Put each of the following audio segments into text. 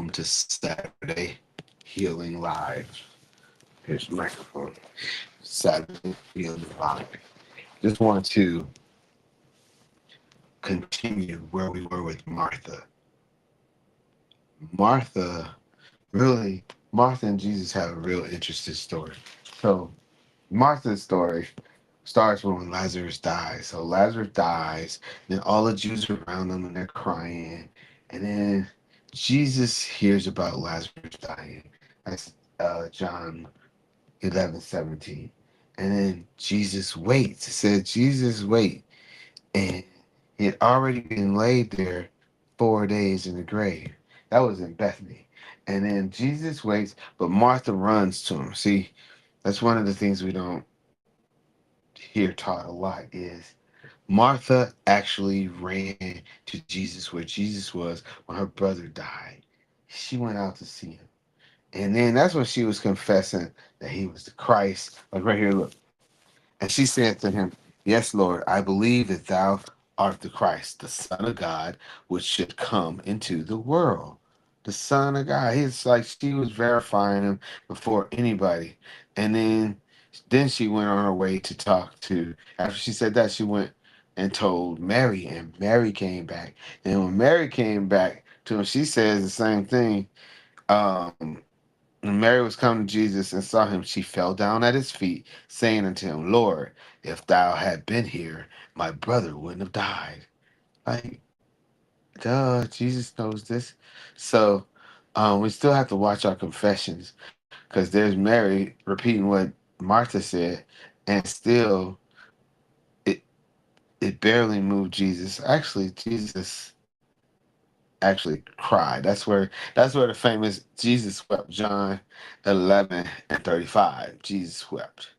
welcome to Saturday Healing Live. Here's the microphone. Saturday Healing Live. Just want to continue where we were with Martha. Martha, really, Martha and Jesus have a real interesting story. So, Martha's story starts when Lazarus dies. So, Lazarus dies, then all the Jews are around them and they're crying. And then Jesus hears about Lazarus dying. That's John 11:17. And then Jesus waits. It said Jesus wait. And he had already been laid there 4 days in the grave. That was in Bethany. And then Jesus waits, but Martha runs to him. See, that's one of the things we don't hear taught a lot is Martha actually ran to Jesus where Jesus was when her brother died. She went out to see him. And then that's when she was confessing that he was the Christ. Like right here, look. And she said to him, Yes, Lord, I believe that thou art the Christ, the Son of God, which should come into the world. The Son of God. It's like she was verifying him before anybody. And then she went on her way to talk to, after she said that, she went and told Mary, and Mary came back. And when Mary came back to him, she says the same thing. Um, when Mary was coming to Jesus and saw him, she fell down at his feet, saying unto him, Lord, if thou had been here, my brother wouldn't have died. Like, duh, Jesus knows this. So we still have to watch our confessions because there's Mary repeating what Martha said, and still it it barely moved Jesus. Actually, Jesus actually cried. That's where the famous Jesus wept, John 11:35. Jesus wept.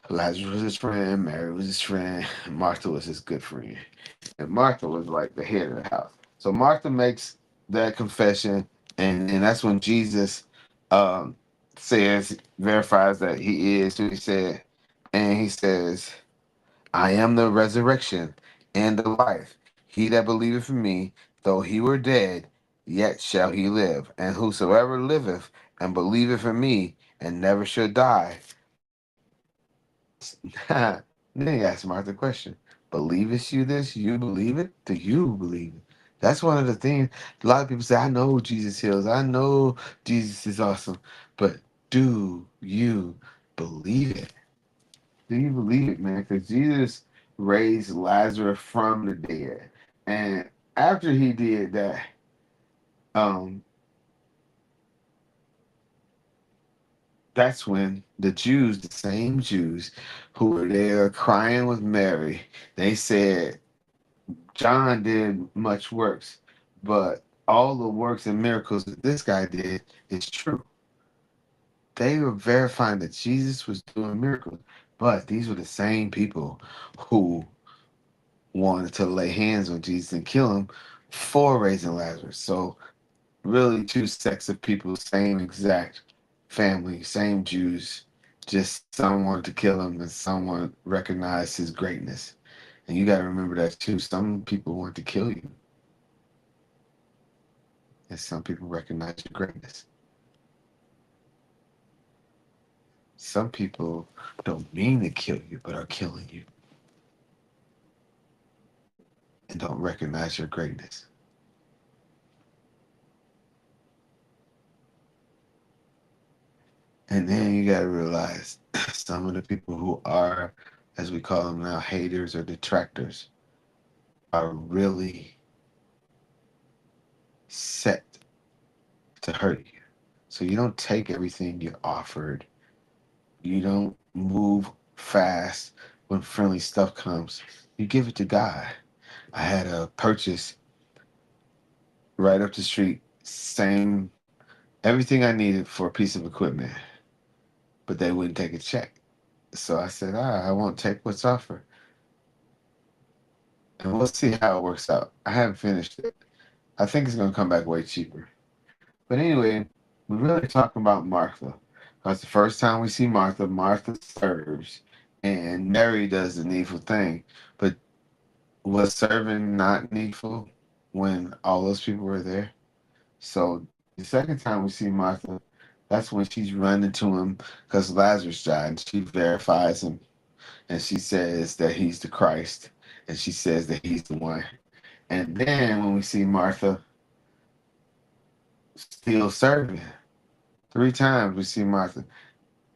Lazarus was his friend, Mary was his friend, Martha was his good friend. And Martha was like the head of the house. So Martha makes that confession, and that's when Jesus um, verifies that he is who he said. And he says, I am the resurrection and the life. He that believeth in me, though he were dead, yet shall he live. And whosoever liveth and believeth in me and never shall die. Then he asked Martha the question, believest you this? You believe it? Do you believe it? That's one of the things a lot of people say, I know Jesus heals. I know Jesus is awesome. But do you believe it? Do you believe it, man? Because Jesus raised Lazarus from the dead. And after he did that, um, that's when the Jews, the same Jews who were there crying with Mary, they said, John did much works, but all the works and miracles that this guy did is true. They were verifying that Jesus was doing miracles, but these were the same people who wanted to lay hands on Jesus and kill him for raising Lazarus. So really two sects of people, same exact family, same Jews. Just some wanted to kill him and someone recognized his greatness. And you got to remember that too. Some people want to kill you, and some people recognize your greatness. Some people don't mean to kill you, but are killing you and don't recognize your greatness. And then you got to realize some of the people who are, as we call them now, haters or detractors, are really set to hurt you. So you don't take everything you're offered. You don't move fast when friendly stuff comes. You give it to God. I had a purchase right up the street, same everything I needed for a piece of equipment, but they wouldn't take a check. So I said, I won't take what's offered. And we'll see how it works out. I haven't finished it. I think it's going to come back way cheaper. But anyway, we're really talking about Martha. Because the first time we see Martha, Martha serves and Mary does the needful thing. But was serving not needful when all those people were there? So the second time we see Martha, that's when she's running to him because Lazarus died, and she verifies him, and she says that he's the Christ, and she says that he's the one. And then when we see Martha still serving, three times we see Martha,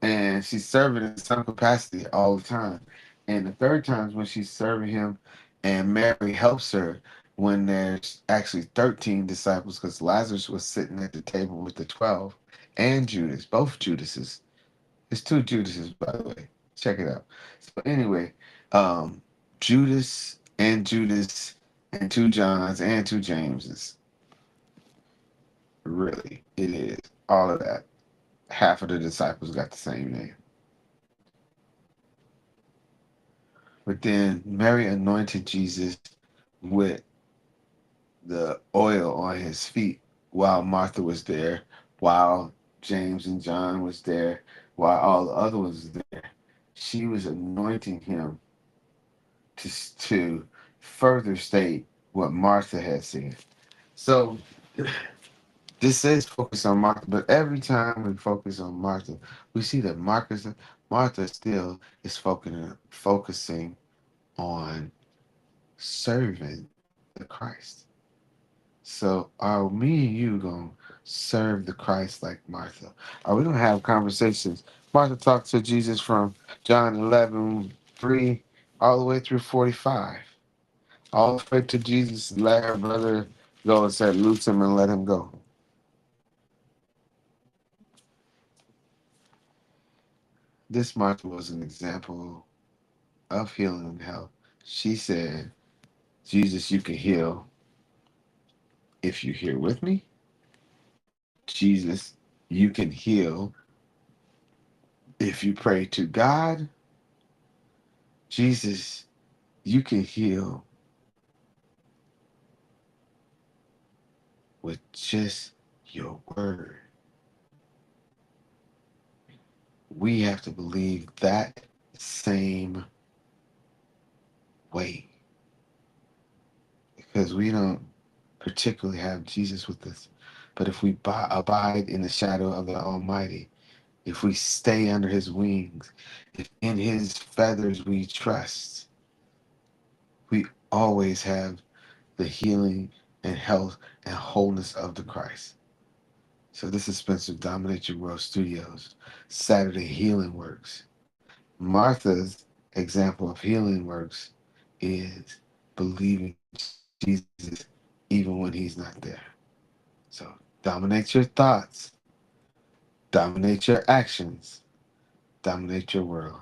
and she's serving in some capacity all the time. And the third time is when she's serving him, and Mary helps her when there's actually 13 disciples because Lazarus was sitting at the table with the 12 and Judas, both Judases. There's two Judases, by the way. Check it out. So anyway, um, Judas and two Johns and two Jameses. Really, it is all of that. Half of the disciples got the same name. But then Mary anointed Jesus with the oil on his feet while Martha was there, while James and John was there, while all the other ones was there. She was anointing him to further state what Martha had said. So this is focused on Martha, but every time we focus on Martha, we see that Martha still is focusing on serving the Christ. So are me and you gonna serve the Christ like Martha? Are we gonna have conversations? Martha talked to Jesus from John 11:3 all the way through 45. All the way to Jesus let her brother go and said, loose him and let him go. This Martha was an example of healing and health. She said, Jesus, you can heal if you're here with me. Jesus, you can heal if you pray to God. Jesus, you can heal with just your word. We have to believe that same way because we don't particularly have Jesus with us. But if we abide in the shadow of the Almighty, if we stay under his wings, if in his feathers we trust, we always have the healing and health and wholeness of the Christ. So this is Spencer, Dominate Your World Studios, Saturday Healing Works. Martha's example of healing works is believing Jesus even when he's not there. So dominate your thoughts, dominate your actions, dominate your world.